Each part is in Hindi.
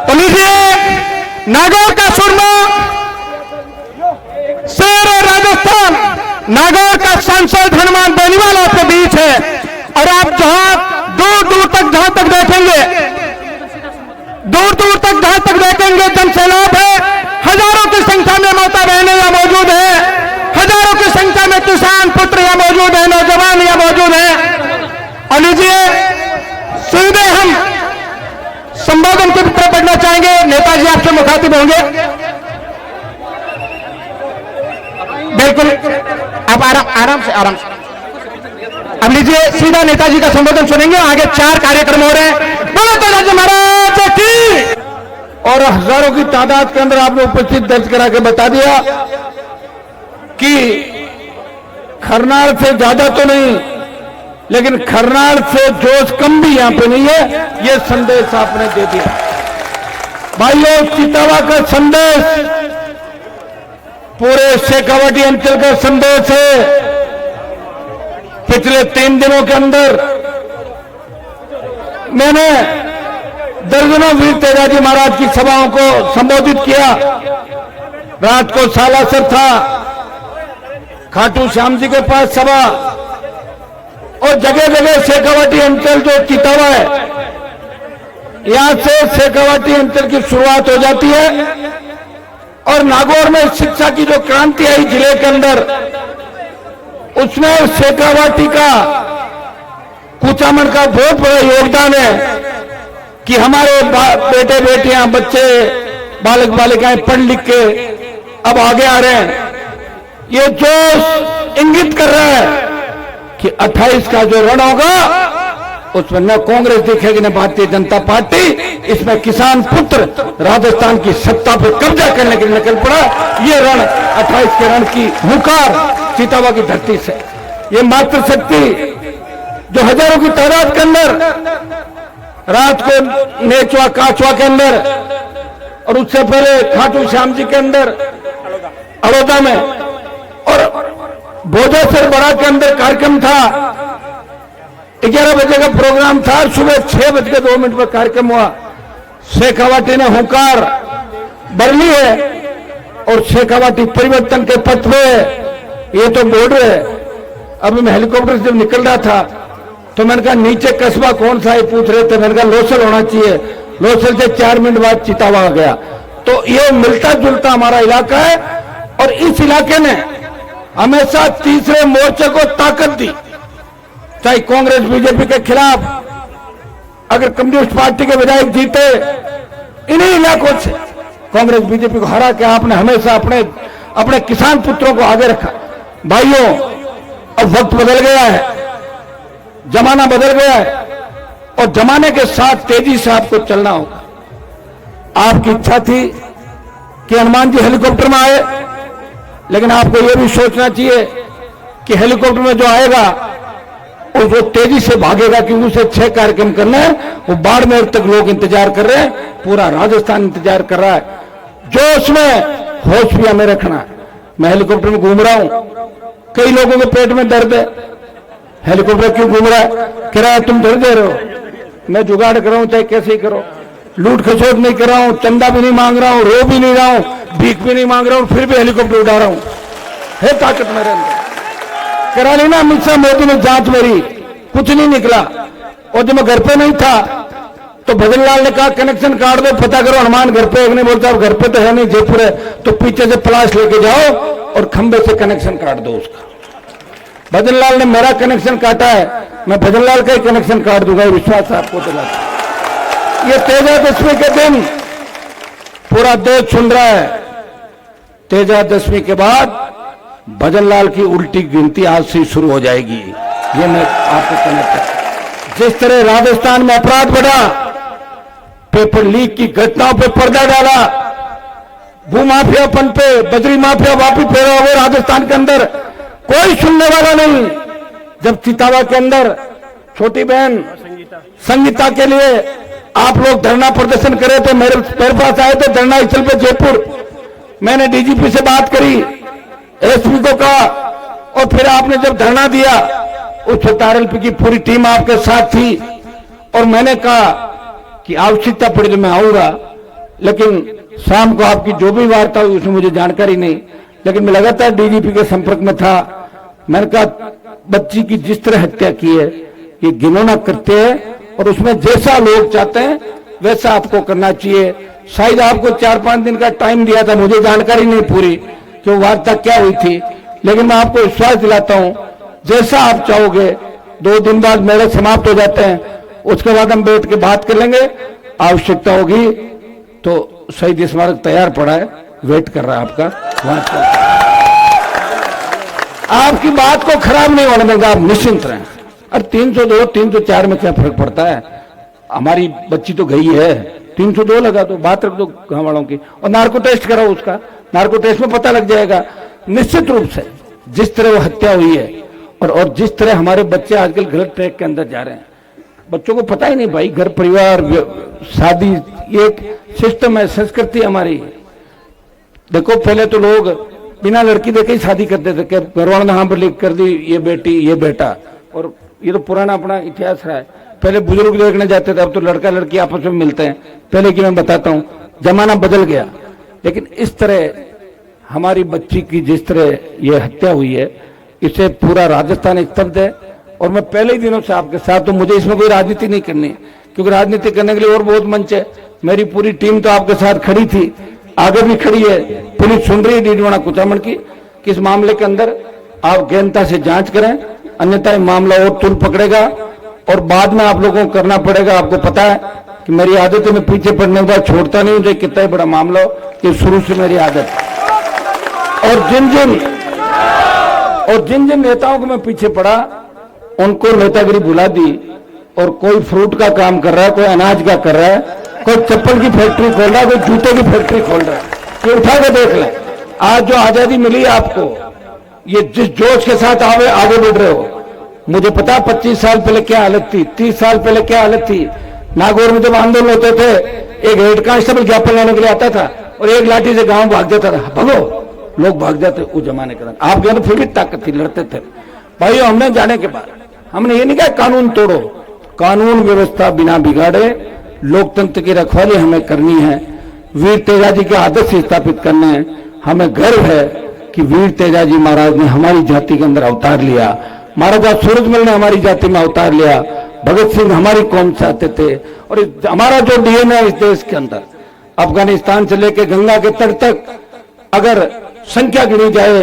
तो लीजिए, नागौर का सुरमा, शेर राजस्थान, नागौर का सांसद हनुमान बेनीवाल आपके बीच है। और आप जहां दूर दूर तक जहां तक देखेंगे, दूर दूर तक जहां तक देखेंगे जनसैलाब है। हजारों की संख्या में माता बहनें यहां मौजूद है, हजारों की संख्या में किसान पुत्र यहां मौजूद है, नौजवान यहां मौजूद है। और लीजिए, सीधे हम संबोधन की तरफ बढ़ना चाहेंगे। नेताजी आपसे मुखातिब होंगे। बिल्कुल, आप आराम से। अब लीजिए, सीधा नेताजी का संबोधन सुनेंगे। आगे 4 कार्यक्रम हो रहे हैं। बोलो नेताजी महाराज की। और हजारों की तादाद के अंदर आपने उपस्थित दर्ज करा के बता दिया कि खरनाल से ज्यादा तो नहीं, लेकिन खरनाल से जोश कम भी यहां पे नहीं है। ये संदेश आपने दे दिया। भाइयों, चितावा का संदेश पूरे शेखावाटी अंचल का संदेश है। पिछले 3 दिनों के अंदर मैंने दर्जनों वीर तेजाजी महाराज की सभाओं को संबोधित किया। रात को सालासर था, खाटू श्याम जी के पास सभा, और जगह जगह शेखावाटी अंचल जो चितावा है, यहां से शेखावाटी अंचल की शुरुआत हो जाती है। और नागौर में शिक्षा की जो क्रांति आई जिले के अंदर, उसमें शेखावाटी का कुचामन का बहुत बड़ा योगदान है कि हमारे बेटे बेटियां, बच्चे, बालक बालिकाएं पढ़ लिख के अब आगे आ रहे हैं। ये जोश इंगित कर रहा है कि 28 का जो रण होगा, उसमें न कांग्रेस दिखेगी न भारतीय जनता पार्टी। इसमें किसान पुत्र राजस्थान की सत्ता पर कब्जा करने के लिए निकल पड़ा। ये रण 28 के रण की हुंकार चितावा की धरती से, ये मातृशक्ति जो हजारों की तादाद के अंदर रात को नेचवा काचवा के अंदर, और उससे पहले खाटू श्याम जी के अंदर अड़ोदा में, और भोजासर बड़ा के अंदर कार्यक्रम था। 11 बजे का प्रोग्राम था, सुबह 6:02 पर कार्यक्रम हुआ। शेखावाटी ने हुंकार भर ली है और शेखावाटी परिवर्तन के पथ पे है। ये तो बॉर्डर है। अभी मैं हेलीकॉप्टर से जब निकल रहा था तो मैंने कहा नीचे कस्बा कौन सा है पूछ रहे थे, मैंने कहा लोसल होना चाहिए। लोसल से 4 मिनट बाद चितावा आ गया। तो ये मिलता जुलता हमारा इलाका है। और इस इलाके ने हमेशा तीसरे मोर्चे को ताकत दी, चाहे कांग्रेस बीजेपी के खिलाफ। अगर कम्युनिस्ट पार्टी के विधायक जीते इन्हीं इलाकों से, कांग्रेस बीजेपी को हरा के आपने हमेशा अपने किसान पुत्रों को आगे रखा। भाइयों, अब वक्त बदल गया है, जमाना बदल गया है, और जमाने के साथ तेजी से आपको चलना होगा। आपकी इच्छा थी कि हनुमान जी हेलीकॉप्टर में आए, लेकिन आपको यह भी सोचना चाहिए कि हेलीकॉप्टर में जो आएगा और वो तेजी से भागेगा, क्योंकि उसे 6 कार्यक्रम करने हैं। वो बाड़मेर तक लोग इंतजार कर रहे हैं, पूरा राजस्थान इंतजार कर रहा है। जो उसमें होश भी हमें रखना है। मैं हेलीकॉप्टर में घूम रहा हूं, कई लोगों के पेट में दर्द है। हेलीकॉप्टर क्यों घूम रहा है? किराया तुम धर दे रहे हो, मैं जुगाड़ कर रहा हूं, चाहे कैसे ही करो। लूट खसोट नहीं कर रहा हूं, चंदा भी नहीं मांग रहा हूं, रो भी नहीं रहा हूं, भीख भी नहीं मांग रहा हूं, फिर भी हेलीकॉप्टर उड़ा रहा हूं। है ताकत मेरे अंदर। करा ली ना अमित शाह मोदी ने जांच मेरी, कुछ नहीं निकला। और जब मैं घर पे नहीं था तो भजन लाल ने कहा कनेक्शन काट दो, पता करो हनुमान घर पे। एक ने बोलता घर पे तो है नहीं, जयपुर है। तो पीछे से प्लास लेके जाओ और खंबे से कनेक्शन काट दो उसका। भजन लाल ने मेरा कनेक्शन काटा है, मैं भजन लाल का ही कनेक्शन काट दूंगा, विश्वास आपको दिलाता। ये तेजादशमी के दिन पूरा देश सुन रहा है। तेजादशमी के बाद भजन लाल की उल्टी गिनती आज से शुरू हो जाएगी। ये मैं आपको कहना चाहता हूं। जिस तरह राजस्थान में अपराध बढ़ा, पेपर लीक की घटनाओं पे पर्दा डाला, भूमाफियापन पे, बजरी माफिया वापी फेरा हुए राजस्थान के अंदर, कोई सुनने वाला नहीं। जब चितावा के अंदर छोटी बहन संगीता के लिए आप लोग धरना प्रदर्शन करे थे, मेरे पास आए थे धरना स्थल पे जयपुर। मैंने डीजीपी से बात करी, एसपी को कहा, और फिर आपने जब धरना दिया, उस तारलपी की पूरी टीम आपके साथ थी। और मैंने कहा कि आवश्यकता पड़ी तो मैं आऊंगा, लेकिन शाम को आपकी जो भी वार्ता हुई उसमें मुझे जानकारी नहीं, लेकिन मैं लगातार डीजीपी के संपर्क में था। मैंने कहा बच्ची की जिस तरह हत्या की है ये घिनौना करते हैं, और उसमें जैसा लोग चाहते हैं वैसा आपको करना चाहिए। शायद आपको 4-5 दिन का टाइम दिया था, मुझे जानकारी नहीं पूरी कि वो वार्ता क्या हुई थी, लेकिन मैं आपको विश्वास दिलाता हूं जैसा आप चाहोगे 2 दिन बाद मेले समाप्त हो जाते हैं, उसके बाद हम बैठ के बात कर लेंगे। आवश्यकता होगी तो शहीद स्मारक तैयार पड़ा है, वेट कर रहा है आपका। आपकी बात को खराब नहीं होने देंगे, आप निश्चिंत रहें। और 302 304 में क्या फर्क पड़ता है, हमारी बच्ची तो गई है, 302 लगा दो, बात रख दो गांव वालों की, और नार्को टेस्ट कराओ, उसका नार्को टेस्ट में पता लग जाएगा। निश्चित रूप से जिस तरह वो हत्या हुई है और जिस तरह हमारे बच्चे आजकल गलत ट्रैक के अंदर जा रहे हैं, बच्चों को पता ही नहीं भाई, घर परिवार शादी एक सिस्टम है, संस्कृति हमारी। देखो पहले तो लोग बिना लड़की देखे ही शादी करते थे, घर वालों ने हाँ पर लिख कर दी ये बेटी ये बेटा, और ये तो पुराना अपना इतिहास रहा है। पहले बुजुर्ग देखने जाते थे, अब तो लड़का लड़की आपस में मिलते हैं। पहले की मैं बताता हूँ, जमाना बदल गया, लेकिन इस तरह हमारी बच्ची की जिस तरह ये हत्या हुई है, इससे पूरा राजस्थान स्तब्ध है। और मैं पहले ही दिनों से आपके साथ हूं, मुझे इसमें कोई राजनीति नहीं करनी, क्योंकि राजनीति करने के लिए और बहुत मंच है। मेरी पूरी टीम तो आपके साथ खड़ी थी, आगे भी खड़ी है, पुलिस सुन रही है डीडवाना कुचामन की। किस मामले के अंदर आप गहनता से जांच करें, अन्यथा मामला और तुल पकड़ेगा और बाद में आप लोगों को करना पड़ेगा। आपको पता है कि मेरी आदत है, मैं पीछे पड़ने के बाद छोड़ता नहीं हूं, चाहे कितना ही बड़ा मामला हो, ये शुरू से मेरी आदत है। और जिन जिन नेताओं को मैं पीछे पड़ा उनको नेतागिरी भुला दी, और कोई फ्रूट का काम कर रहा है, कोई अनाज का कर रहा है, कोई चप्पल की फैक्ट्री खोल रहा है, कोई जूते की फैक्ट्री खोल रहा है। ये उठा के देख लें, आज जो आजादी मिली आपको, ये जिस जोश के साथ आगे बढ़ रहे हो, मुझे पता 25 साल पहले क्या हालत थी, 30 साल पहले क्या हालत थी। नागौर में जब आंदोलन होते थे, एक हेड कांस्टेबल ज्ञापन लेने के लिए आता था और एक लाठी से गांव भाग जाता था, भगो, लोग भाग जाते उस जमाने के अंदर। आपके अंदर फिर भी ताकत थी, लड़ते थे भाइयों। हमने जाने के बाद हमने ये नहीं कहा कानून तोड़ो, कानून व्यवस्था बिना बिगाड़े लोकतंत्र की रखवाली हमें करनी है, वीर तेजाजी के आदर्श स्थापित करने हैं। हमें गर्व है कि वीर तेजाजी महाराज ने हमारी जाति के अंदर अवतार लिया, महाराजा सूरजमल ने हमारी जाति में अवतार लिया, भगत सिंह हमारी कौम से आते थे। और हमारा जो डीएनए है इस देश के अंदर, अफगानिस्तान से लेकर गंगा के तट तक अगर संख्या गिनी जाए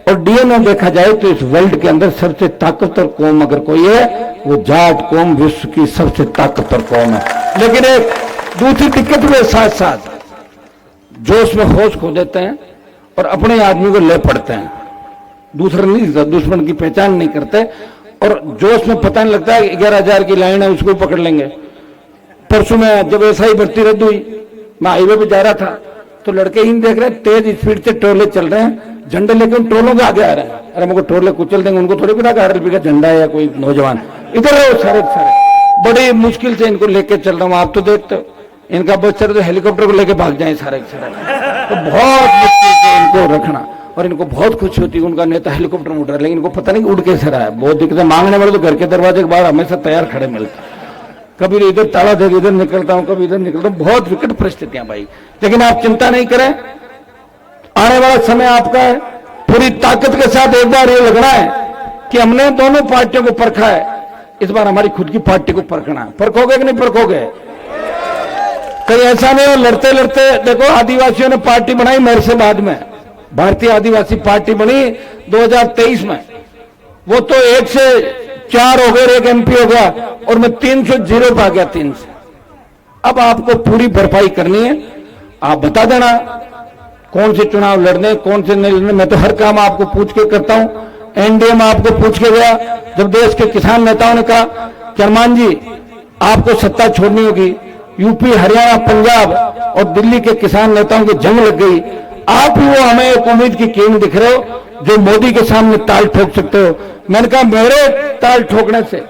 और डीएनए देखा जाए तो इस वर्ल्ड के अंदर सबसे ताकतवर कौम अगर कोई है वो जाट कौम विश्व की सबसे ताकतवर कौम है। लेकिन एक दूसरी दिक्कत के साथ साथ जोश में होश खो देते हैं और अपने आदमी को ले पड़ते हैं, दूसरा नहीं, दुश्मन की पहचान नहीं करते, और जोश में पता नहीं लगता है 11,000 की लाइन है उसको पकड़ लेंगे। परसों में जब ऐसा ही भर्ती रद्द हुई, मैं हाईवे पे जा रहा था तो लड़के ही देख रहे तेज स्पीड से टोले चल रहे हैं, झंडे लेकर उन टोलों के आगे आ रहे हैं। अरे हमको टोले कुचल देंगे, उनको थोड़ी पता RLP का झंडा है या कोई नौजवान, इधर रहो सारे सारे। बड़ी मुश्किल से इनको लेके चल रहा हूँ, आप तो देखते हो इनका बच्चा तो हेलीकॉप्टर को लेके भाग जाए सारे सारे। तो बहुत मुश्किल से इनको रखना, और इनको बहुत खुशी होती है उनका नेता हेलीकॉप्टर में उड़ रहा है, लेकिन इनको पता नहीं उड़ कैसे रहा है। बहुत दिक्कत मांगने वाले तो घर के दरवाजे के बाहर हमेशा तैयार खड़े मिलते, कभी इधर ताला देकर इधर निकलता हूं, कभी इधर निकलता हूं, बहुत विकट परिस्थितियां भाई। लेकिन आप चिंता नहीं करें, आने वाला समय आपका है। पूरी ताकत के साथ एक बार ये लगना है कि हमने दोनों पार्टियों को परखा है, इस बार हमारी खुद की पार्टी को परखना है। परखोगे कि नहीं परखोगे? कहीं ऐसा नहीं हो लड़ते लड़ते। देखो आदिवासियों ने पार्टी बनाई मेरे से बाद में, भारतीय आदिवासी पार्टी बनी 2023 में, वो तो 1 से 4 हो गए, 1 MP हो गया, और मैं 300 पे आ गया 3 से। अब आपको पूरी भरपाई करनी है। आप बता देना कौन से चुनाव लड़ने कौन से नहीं लड़ने, मैं तो हर काम आपको पूछ के करता हूं। एनडीए में आपको पूछ के गया, जब देश के किसान नेताओं ने कहा कि हनुमान जी आपको सत्ता छोड़नी होगी, यूपी हरियाणा पंजाब और दिल्ली के किसान नेताओं की जंग लग गई, आप ही वो हमें एक उम्मीद की किरण दिख रहे हो जो मोदी के सामने ताल ठोक सकते हो। मैंने कहा मेरे ताल ठोकने से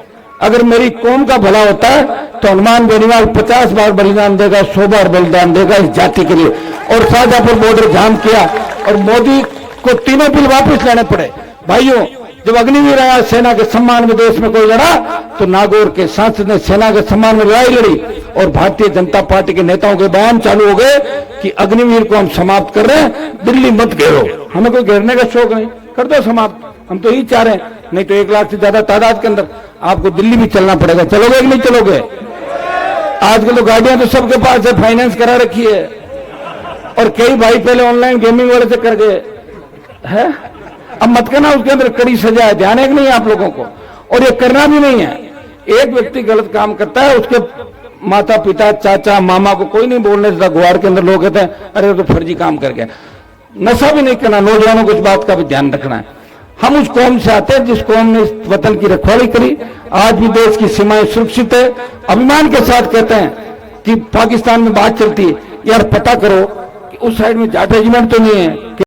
अगर मेरी कौम का भला होता है तो हनुमान बेनीवाल 50 बार बलिदान देगा, 100 बार बलिदान देगा इस जाति के लिए। और शाहजहांपुर बॉर्डर जाम किया और मोदी को 3 बिल वापस लेने पड़े। भाइयों जब अग्निवीर आया सेना के सम्मान में देश में कोई लड़ा, तो नागौर के सांसद ने सेना के सम्मान में लड़ाई लड़ी और भारतीय जनता पार्टी के नेताओं के बयान चालू हो गए कि अग्निवीर को हम समाप्त कर रहे हैं, दिल्ली मत घेरो। हमें कोई घेरने का शौक नहीं, कर दो समाप्त, हम तो यही चाह रहे हैं। नहीं तो 1 लाख से ज्यादा तादाद के अंदर आपको दिल्ली भी चलना पड़ेगा। चलोगे कि नहीं चलोगे? आजकल तो गाड़ियां तो सबके पास है, फाइनेंस करा रखी है, और कई भाई पहले ऑनलाइन गेमिंग वाले से कर गए है। अब मत करना, उसके अंदर कड़ी सजा है, ध्यान है कि नहीं आप लोगों को? और ये करना भी नहीं है। एक व्यक्ति गलत काम करता है, उसके माता पिता चाचा मामा को कोई नहीं बोलने देता। गुआर के अंदर लोग कहते हैं अरे वो तो फर्जी काम कर गया। नशा भी नहीं करना, नौजवानों को इस बात का भी ध्यान रखना है। हम उस कौम से आते हैं जिस कौम ने इस वतन की रखवाली करी। आज भी देश की सीमाएं सुरक्षित है। अभिमान के साथ कहते हैं कि पाकिस्तान में बात चलती है, यार पता करो कि उस साइड में जाट रेजिमेंट तो नहीं है।